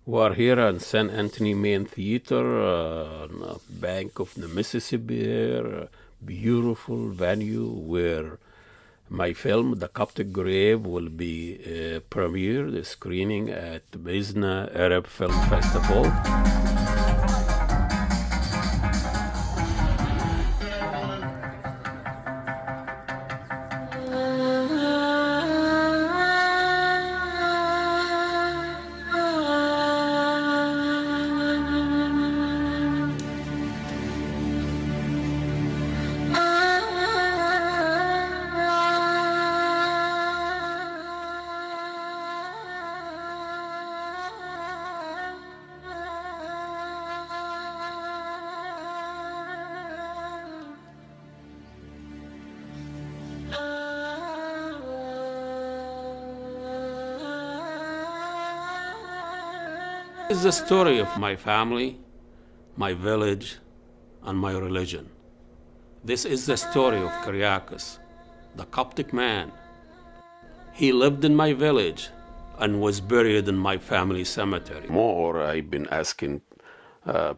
We are here at San Anthony Main Theater, on the bank of the Mississippi here, a beautiful venue where my film, The Coptic Grave, will be premiered, the screening at the BelAhdan Arab Film Festival. This is the story of my family, my village, and my religion. This is the story of Kyriakos, the Coptic man. He lived in my village and was buried in my family cemetery. More, I've been asking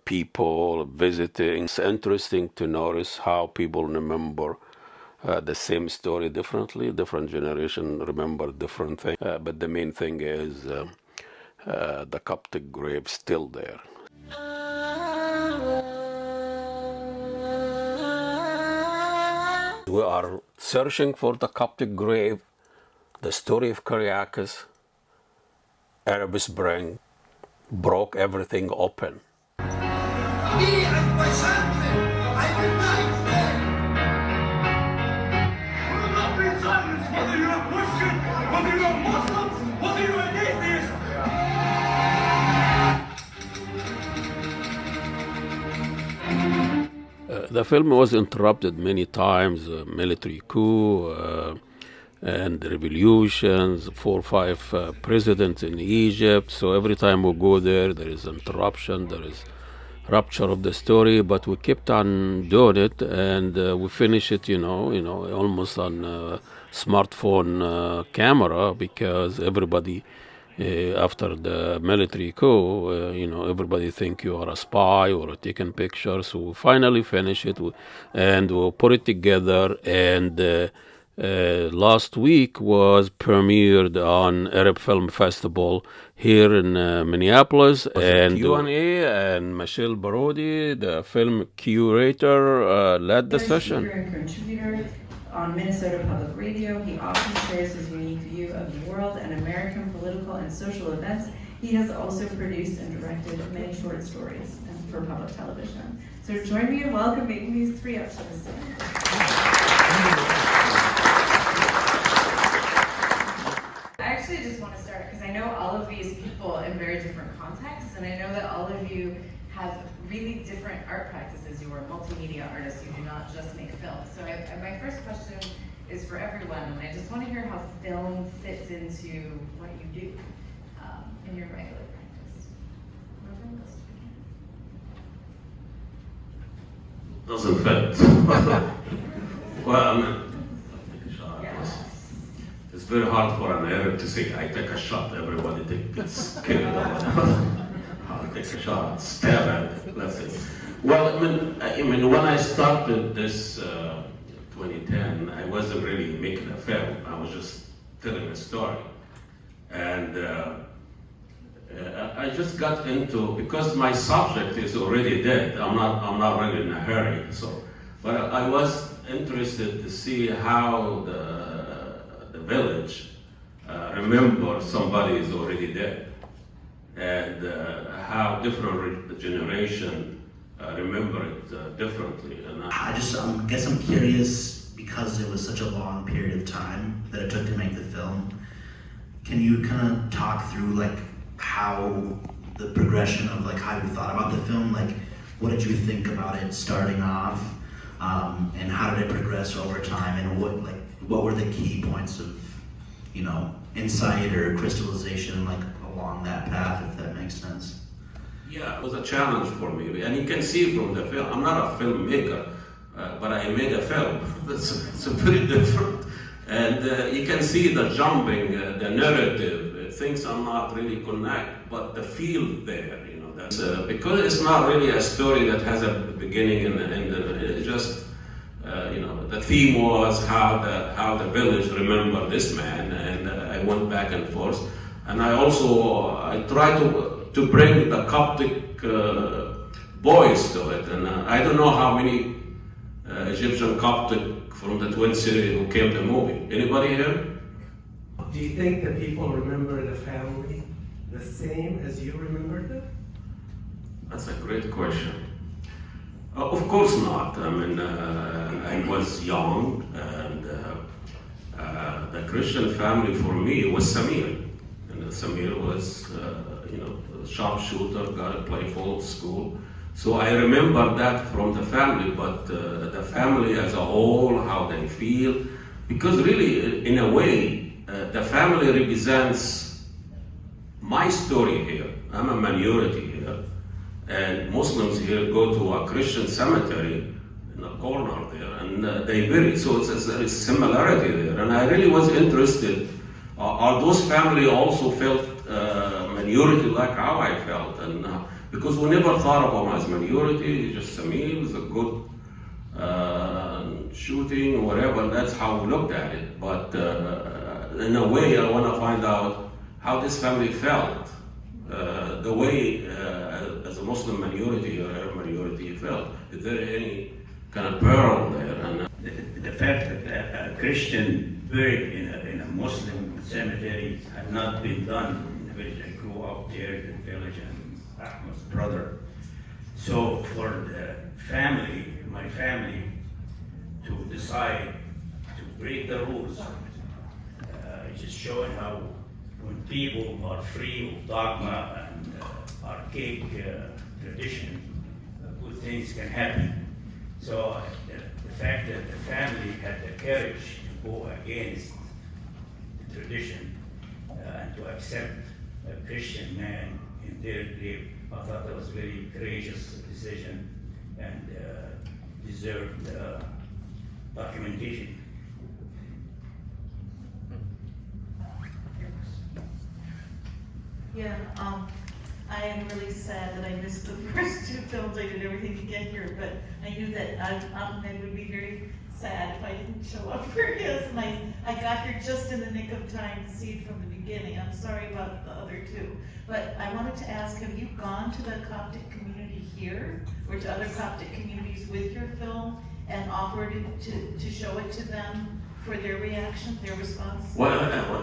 people visiting. It's interesting to notice how people remember the same story differently. Different generation remember different things. But the main thing is the Coptic grave still there. We are searching for the Coptic grave, the story of Kyriakos. Arab Spring broke everything open. Whether you're a Christian, whether you're a Muslim, whether you're an atheist. The film was interrupted many times, military coup and revolutions, 4 or 5 presidents in Egypt. So every time we go there, there is interruption, there is rupture of the story, but we kept on doing it, and we finished it, almost on smartphone camera, because everybody, after the military coup, everybody think you are a spy or taking pictures. So we finally finish it, and we'll put it together, and last week was premiered on Arab Film Festival here in Minneapolis, and Q&A, and Michelle Barodi, the film curator, led the session. Speaker and contributor on Minnesota Public Radio, he often shares his unique view of the world and American political and social events. He has also produced and directed many short stories for public television. So join me in welcoming these three up to the stage. I actually just want to start because I know all of these people in very different contexts, and I know that all of you have really different art practices. You are multimedia artists, you do not just make film. So my first question is for everyone, and I just want to hear how film fits into what you do in your regular practice. Doesn't fit. Well, it's very hard for an Arab to say, I take a shot, everybody gets killed. I'll take a shot, stab at it, let's say. Well, I mean, when I started this 2010, I wasn't really making a film. I was just telling a story. And I just got into, because my subject is already dead, I'm not really in a hurry. But I was interested to see how the village remember somebody is already dead, and how different generation remember it differently. And I guess I'm curious, because it was such a long period of time that it took to make the film. Can you kind of talk through like how the progression of like how you thought about the film? Like, what did you think about it starting off, and how did it progress over time, and what were the key points of insight or crystallization like along that path, if that makes sense? Yeah, it was a challenge for me, and you can see from the film, I'm not a filmmaker, but I made a film. It's very different. And you can see the jumping, the narrative, things are not really connect. but the feel there, that's because it's not really a story that has a beginning and end. It's just the theme was how the village remembered this man, and I went back and forth, and I tried to bring the Coptic voice to it, and I don't know how many Egyptian Coptic from the Twin City who came to the movie. Anybody here? Do you think that people remember the family the same as you remembered them? That's a great question. Of course not. I mean, I was young, and the Christian family for me was Samir. And Samir was, a sharpshooter, guy, playful, school. So I remember that from the family, but the family as a whole, how they feel, because really, in a way, the family represents my story here. I'm a minority here, and Muslims here go to a Christian cemetery in a corner there, and they bury. So there is similarity there, and I really was interested. Are those family also felt minority like how I felt? And because we never thought of them as minority, just Samir was a good shooting, whatever. That's how we looked at it. But in a way, I want to find out how this family felt, the way as a Muslim minority or Arab minority felt. Is there any kind of pearl there? And the fact that a Christian buried in a Muslim cemetery had not been done in the village. I grew up there in the village, and Ahmed's brother. So for the family, my family, to decide to break the rules, it's just showing how when people are free of dogma and archaic tradition, good things can happen. So the fact that the family had the courage to go against the tradition and to accept a Christian man in their grave, I thought that was a very courageous decision and deserved documentation. Yeah, I am really sad that I missed the first two films. I did everything to get here, but I knew that Ahmed would be very sad if I didn't show up for his. And I got here just in the nick of time to see it from the beginning. I'm sorry about the other two. But I wanted to ask, have you gone to the Coptic community here or to other Coptic communities with your film and offered it to show it to them for their reaction, their response? Well,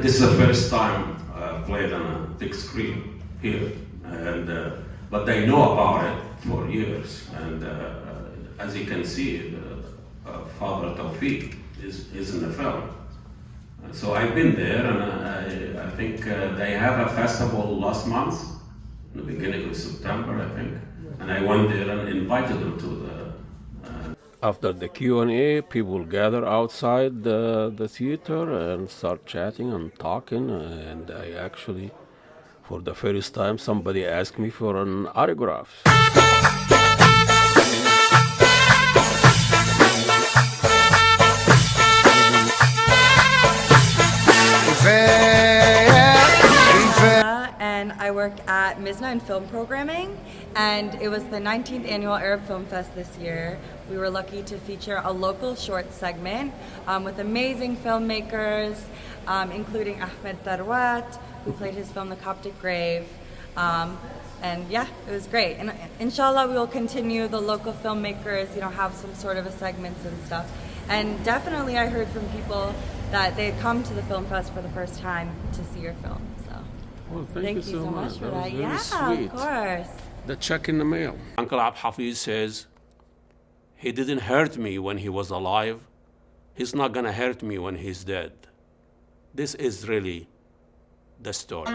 this is the first time I played on a big screen here, and but they know about it for years. And as you can see, Father Tawfiq is in the film. So I've been there, and I think they have a festival last month, in the beginning of September, I think. And I went there and invited them to the. After the Q&A, people gather outside the theater and start chatting and talking. And I actually, for the first time, somebody asked me for an autograph. And I work at Mizna in film programming, and it was the 19th annual Arab Film Fest this year. We were lucky to feature a local short segment with amazing filmmakers, including Ahmed Tharwat, who played his film The Coptic Grave. And yeah, it was great. And inshallah, we will continue the local filmmakers, have some sort of a segments and stuff. And definitely I heard from people that they had come to the film fest for the first time to see your film. So Well, thank you so much for That that. was very Yeah, sweet. of course. The check in the mail. Uncle Abd Hafiz says, he didn't hurt me when he was alive. He's not gonna hurt me when he's dead. This is really the story.